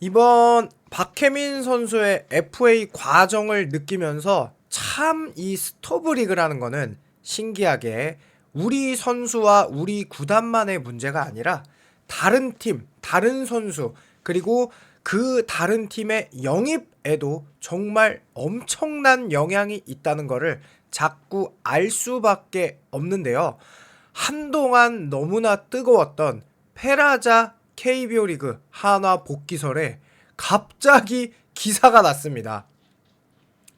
이번 박혜민 선수의 FA 과정을 느끼면서 참 이 스토브 리그라는 거는 신기하게 우리 선수와 우리 구단만의 문제가 아니라 다른 팀, 다른 선수, 그리고 그 다른 팀의 영입에도 정말 엄청난 영향이 있다는 거를 자꾸 알 수밖에 없는데요. 한동안 너무나 뜨거웠던 페라자 KBO 리그 한화 복귀설에 갑자기 기사가 났습니다.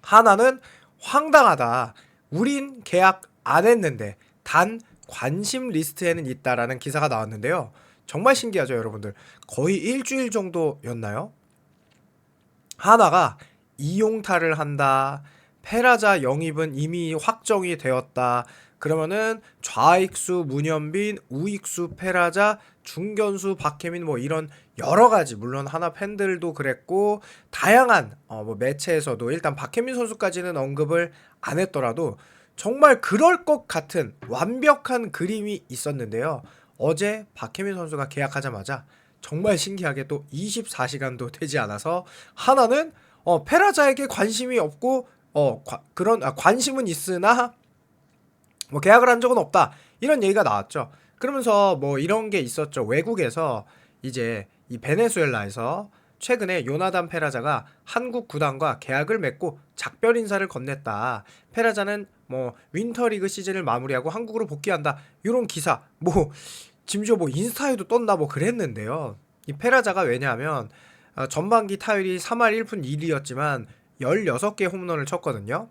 하나는 황당하다. 우린 계약 안 했는데 단 관심 리스트에는 있다라는 기사가 나왔는데요. 정말 신기하죠, 여러분들. 거의 일주일 정도였나요? 하나가 이용타를 한다. 페라자 영입은 이미 확정이 되었다. 그러면은 좌익수 문현빈, 우익수 페라자, 중견수 박혜민 뭐 이런 여러 가지, 물론 하나 팬들도 그랬고 다양한 뭐 매체에서도 일단 박혜민 선수까지는 언급을 안 했더라도 정말 그럴 것 같은 완벽한 그림이 있었는데요. 어제 박혜민 선수가 계약하자마자 정말 신기하게 또 24시간도 되지 않아서 하나는 페라자에게 관심이 없고 관심은 있으나 뭐 계약을 한 적은 없다, 이런 얘기가 나왔죠. 그러면서 뭐 이런 게 있었죠. 외국에서 이제 이 베네수엘라에서 최근에 요나단 페라자가 한국 구단과 계약을 맺고 작별 인사를 건넸다. 페라자는 뭐 윈터리그 시즌을 마무리하고 한국으로 복귀한다. 이런 기사 뭐 심지어 뭐 인스타에도 떴나 뭐 그랬는데요. 이 페라자가 왜냐하면 전반기 타율이 3할 1푼 1리였지만 16개 홈런을 쳤거든요.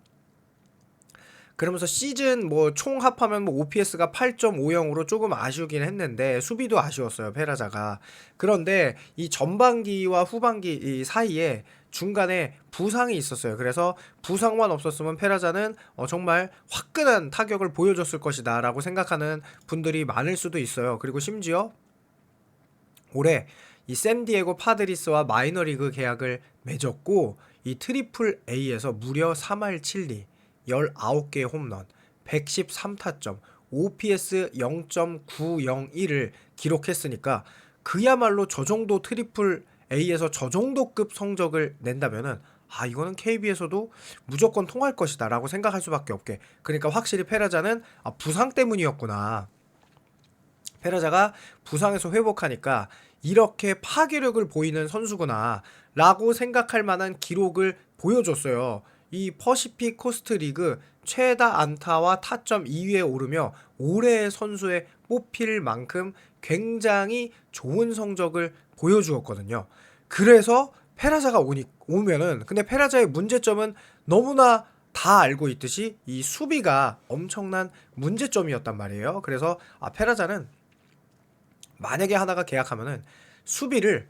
그러면서 시즌 뭐 총 합하면 뭐 OPS가 8.50으로 조금 아쉬우긴 했는데 수비도 아쉬웠어요, 페라자가. 그런데 이 전반기와 후반기 이 사이에 중간에 부상이 있었어요. 그래서 부상만 없었으면 페라자는 정말 화끈한 타격을 보여줬을 것이다 라고 생각하는 분들이 많을 수도 있어요. 그리고 심지어 올해 이 샌디에고 파드리스와 마이너리그 계약을 맺었고 이 트리플 A에서 무려 3할 7리 19개의 홈런, 113타점, OPS 0.901을 기록했으니까 그야말로 저 정도 트리플 A에서 저 정도급 성적을 낸다면은 이거는 KB에서도 무조건 통할 것이다 라고 생각할 수밖에 없게. 그러니까 확실히 페라자는 부상 때문이었구나, 페라자가 부상에서 회복하니까 이렇게 파괴력을 보이는 선수구나 라고 생각할 만한 기록을 보여줬어요. 이 퍼시픽 코스트 리그 최다 안타와 타점 2위에 오르며 올해의 선수에 뽑힐 만큼 굉장히 좋은 성적을 보여주었거든요. 그래서 페라자가 오면은, 근데 페라자의 문제점은 너무나 다 알고 있듯이 이 수비가 엄청난 문제점이었단 말이에요. 그래서 페라자는 만약에 하나가 계약하면은 수비를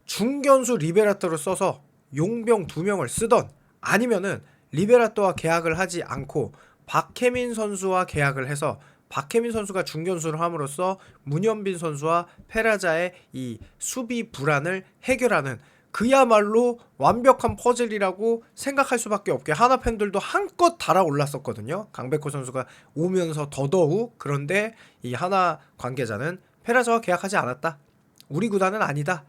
중견수 리베라토로 써서 용병 2명을 쓰던, 아니면은 리베라토와 계약을 하지 않고 박혜민 선수와 계약을 해서 박혜민 선수가 중견수를 함으로써 문현빈 선수와 페라자의 이 수비 불안을 해결하는 그야말로 완벽한 퍼즐이라고 생각할 수밖에 없게 하나 팬들도 한껏 달아올랐었거든요. 강백호 선수가 오면서 더더욱. 그런데 이 하나 관계자는 페라자와 계약하지 않았다, 우리 구단은 아니다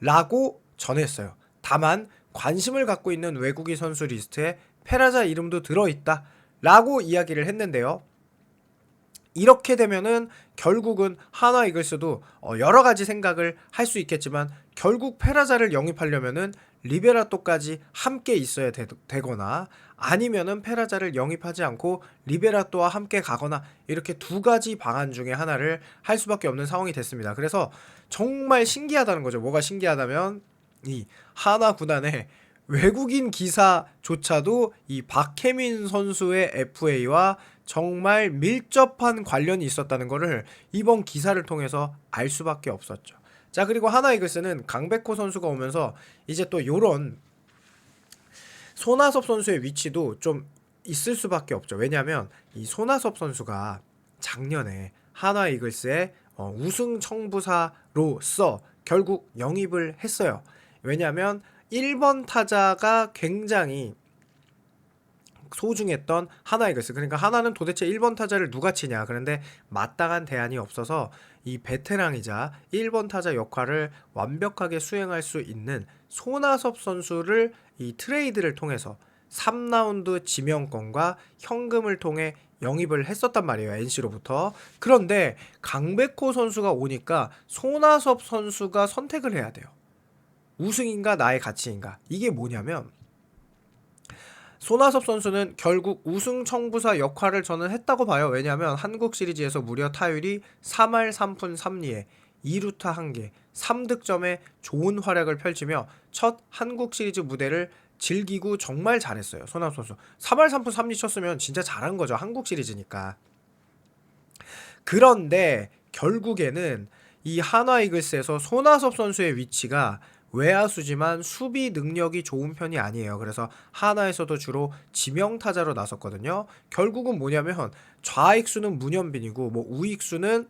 라고 전했어요. 다만 관심을 갖고 있는 외국인 선수 리스트에 페라자 이름도 들어있다 라고 이야기를 했는데요. 이렇게 되면은 결국은 하나 이글스도 여러 가지 생각을 할 수 있겠지만 결국 페라자를 영입하려면은 리베라토까지 함께 있어야 되거나, 아니면은 페라자를 영입하지 않고 리베라토와 함께 가거나, 이렇게 두 가지 방안 중에 하나를 할 수밖에 없는 상황이 됐습니다. 그래서 정말 신기하다는 거죠. 뭐가 신기하다면 이 하나 구단의 외국인 기사조차도 이 박혜민 선수의 FA와 정말 밀접한 관련이 있었다는 것을 이번 기사를 통해서 알 수밖에 없었죠. 자, 그리고 하나 이글스는 강백호 선수가 오면서 이제 또 요런 손아섭 선수의 위치도 좀 있을 수밖에 없죠. 왜냐하면 이 손아섭 선수가 작년에 하나 이글스의 우승 청부사로서 결국 영입을 했어요. 왜냐하면 1번 타자가 굉장히 소중했던 하나 이글스. 그러니까 하나는 도대체 1번 타자를 누가 치냐. 그런데 마땅한 대안이 없어서 이 베테랑이자 1번 타자 역할을 완벽하게 수행할 수 있는 손아섭 선수를 이 트레이드를 통해서 3라운드 지명권과 현금을 통해 영입을 했었단 말이에요. NC로부터. 그런데 강백호 선수가 오니까 손아섭 선수가 선택을 해야 돼요. 우승인가 나의 가치인가. 이게 뭐냐면 손아섭 선수는 결국 우승 청부사 역할을 저는 했다고 봐요. 왜냐하면 한국 시리즈에서 무려 타율이 3할 3푼 3리에 2루타 1개, 3득점에 좋은 활약을 펼치며 첫 한국 시리즈 무대를 즐기고 정말 잘했어요. 손아섭 선수. 3할 3푼 3리 쳤으면 진짜 잘한 거죠. 한국 시리즈니까. 그런데 결국에는 이 한화 이글스에서 손아섭 선수의 위치가 외야수지만 수비 능력이 좋은 편이 아니에요. 그래서 한화에서도 주로 지명타자로 나섰거든요. 결국은 뭐냐면 좌익수는 문현빈이고 뭐 우익수는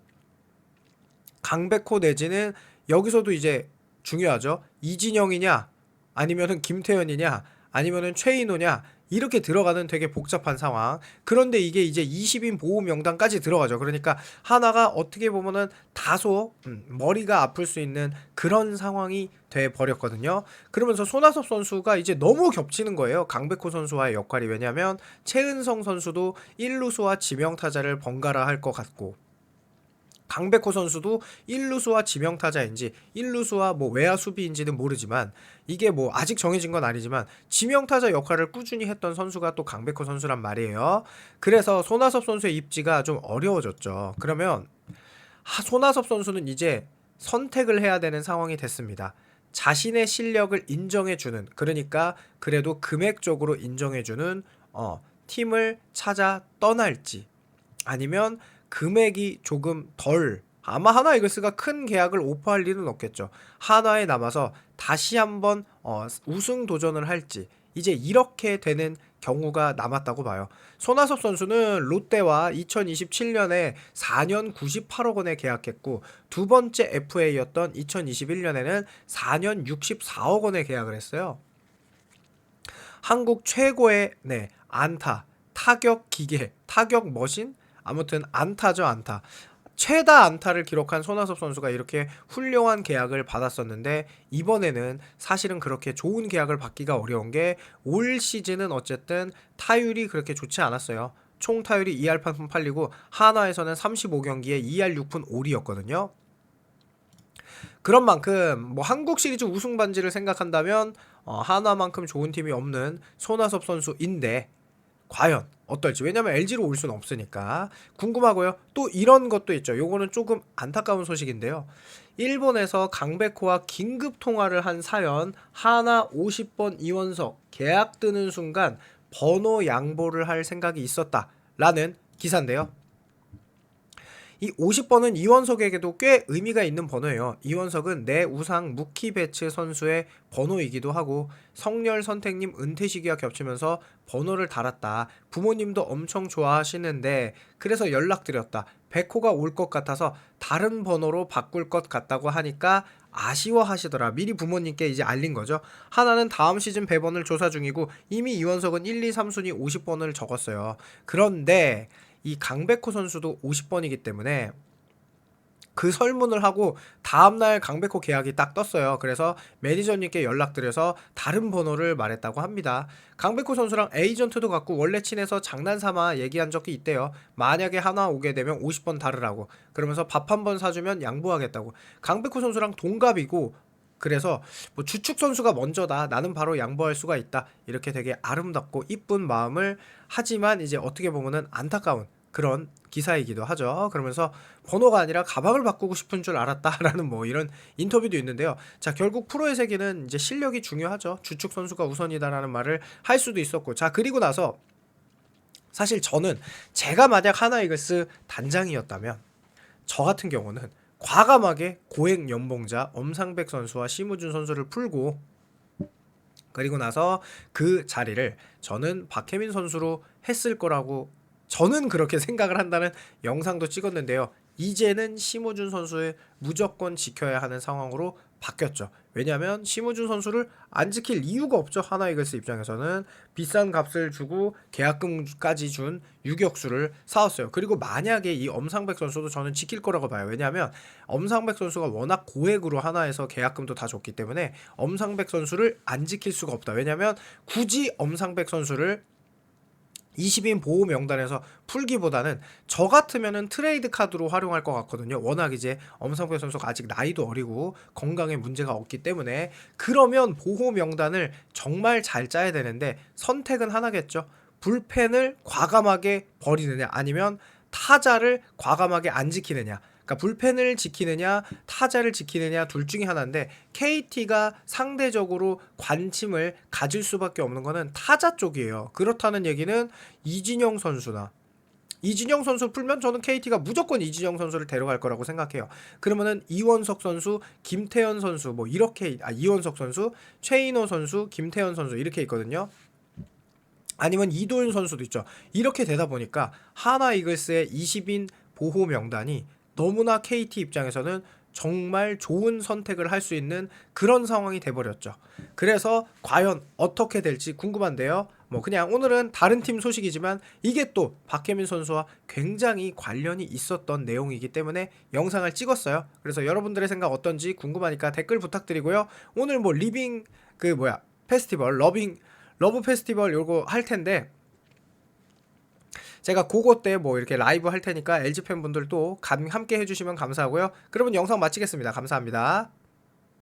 강백호 내지는 여기서도 이제 중요하죠. 이진영이냐 아니면은 김태현이냐 아니면은 최인호냐 이렇게 들어가는 되게 복잡한 상황. 그런데 이게 이제 20인 보호 명단까지 들어가죠. 그러니까 하나가 어떻게 보면은 다소 머리가 아플 수 있는 그런 상황이 돼 버렸거든요. 그러면서 손아섭 선수가 이제 너무 겹치는 거예요. 강백호 선수와의 역할이. 왜냐면 최은성 선수도 1루수와 지명타자를 번갈아 할 것 같고 강백호 선수도 1루수와 지명타자인지 1루수와 뭐 외야 수비인지는 모르지만 이게 뭐 아직 정해진 건 아니지만 지명타자 역할을 꾸준히 했던 선수가 또 강백호 선수란 말이에요. 그래서 손아섭 선수의 입지가 좀 어려워졌죠. 그러면 손아섭 선수는 이제 선택을 해야 되는 상황이 됐습니다. 자신의 실력을 인정해주는, 그러니까 그래도 금액적으로 인정해주는 팀을 찾아 떠날지 아니면 금액이 조금 덜, 아마 하나 이글스가 큰 계약을 오퍼할 일은 없겠죠. 하나에 남아서 다시 한번 우승 도전을 할지 이제 이렇게 되는 경우가 남았다고 봐요. 손아섭 선수는 롯데와 2027년에 4년 98억 원에 계약했고 두 번째 FA였던 2021년에는 4년 64억 원에 계약을 했어요. 한국 최고의 안타, 타격 기계, 타격 머신, 아무튼 안타죠, 안타. 최다 안타를 기록한 손아섭 선수가 이렇게 훌륭한 계약을 받았었는데 이번에는 사실은 그렇게 좋은 계약을 받기가 어려운 게 올 시즌은 어쨌든 타율이 그렇게 좋지 않았어요. 총 타율이 2할 8푼 8리고 한화에서는 35경기에 2할 6푼 5리였거든요. 그런 만큼 뭐 한국 시리즈 우승 반지를 생각한다면 한화만큼 좋은 팀이 없는 손아섭 선수인데 과연 어떨지. 왜냐면 LG로 올 수는 없으니까 궁금하고요. 또 이런 것도 있죠. 요거는 조금 안타까운 소식인데요. 일본에서 강백호와 긴급 통화를 한 사연. 하나 50번 이원석 계약 뜨는 순간 번호 양보를 할 생각이 있었다라는 기사인데요. 이 50번은 이원석에게도 꽤 의미가 있는 번호예요. 이원석은 내 우상 무키베츠 선수의 번호이기도 하고 성렬 선택님 은퇴 시기와 겹치면서 번호를 달았다. 부모님도 엄청 좋아하시는데 그래서 연락드렸다. 백호가 올 것 같아서 다른 번호로 바꿀 것 같다고 하니까 아쉬워하시더라. 미리 부모님께 이제 알린 거죠. 하나는 다음 시즌 배번을 조사 중이고 이미 이원석은 1, 2, 3순위 50번을 적었어요. 그런데 이 강백호 선수도 50번이기 때문에 그 설문을 하고 다음날 강백호 계약이 딱 떴어요. 그래서 매니저님께 연락드려서 다른 번호를 말했다고 합니다. 강백호 선수랑 에이전트도 갖고 원래 친해서 장난삼아 얘기한 적이 있대요. 만약에 하나 오게 되면 50번 다르라고. 그러면서 밥 한 번 사주면 양보하겠다고. 강백호 선수랑 동갑이고 그래서 뭐 주축 선수가 먼저다. 나는 바로 양보할 수가 있다. 이렇게 되게 아름답고 이쁜 마음을 하지만 이제 어떻게 보면은 안타까운 그런 기사이기도 하죠. 그러면서 번호가 아니라 가방을 바꾸고 싶은 줄 알았다라는 뭐 이런 인터뷰도 있는데요. 자, 결국 프로의 세계는 이제 실력이 중요하죠. 주축 선수가 우선이다라는 말을 할 수도 있었고. 자, 그리고 나서 사실 저는 제가 만약 하나 이글스 단장이었다면 저 같은 경우는 과감하게 고액 연봉자 엄상백 선수와 심우준 선수를 풀고 그리고 나서 그 자리를 저는 박혜민 선수로 했을 거라고 저는 그렇게 생각을 한다는 영상도 찍었는데요. 이제는 심우준 선수의 무조건 지켜야 하는 상황으로 바뀌었죠. 왜냐하면 심우준 선수를 안 지킬 이유가 없죠. 하나이글스 입장에서는 비싼 값을 주고 계약금까지 준 유격수를 사왔어요. 그리고 만약에 이 엄상백 선수도 저는 지킬 거라고 봐요. 왜냐하면 엄상백 선수가 워낙 고액으로 하나에서 계약금도 다 줬기 때문에 엄상백 선수를 안 지킬 수가 없다. 왜냐하면 굳이 엄상백 선수를 20인 보호 명단에서 풀기보다는 저 같으면은 트레이드 카드로 활용할 것 같거든요. 워낙 이제 엄상백 선수가 아직 나이도 어리고 건강에 문제가 없기 때문에 그러면 보호 명단을 정말 잘 짜야 되는데 선택은 하나겠죠. 불펜을 과감하게 버리느냐 아니면 타자를 과감하게 안 지키느냐. 그러니까 불펜을 지키느냐 타자를 지키느냐 둘 중에 하나인데 KT가 상대적으로 관심을 가질 수밖에 없는 거는 타자 쪽이에요. 그렇다는 얘기는 이진영 선수나 이진영 선수 풀면 저는 KT가 무조건 이진영 선수를 데려갈 거라고 생각해요. 그러면은 이원석 선수, 김태현 선수 뭐 이렇게 이원석 선수, 최인호 선수, 김태현 선수 이렇게 있거든요. 아니면 이도윤 선수도 있죠. 이렇게 되다 보니까 하나 이글스의 20인 보호 명단이 너무나 KT 입장에서는 정말 좋은 선택을 할 수 있는 그런 상황이 돼버렸죠. 그래서 과연 어떻게 될지 궁금한데요. 뭐 그냥 오늘은 다른 팀 소식이지만 이게 또 박혜민 선수와 굉장히 관련이 있었던 내용이기 때문에 영상을 찍었어요. 그래서 여러분들의 생각 어떤지 궁금하니까 댓글 부탁드리고요. 오늘 뭐 리빙 페스티벌 러브 페스티벌 요거 할 텐데 제가 그거 때 뭐 이렇게 라이브 할 테니까 LG 팬분들도 함께 해주시면 감사하고요. 그러면 영상 마치겠습니다. 감사합니다.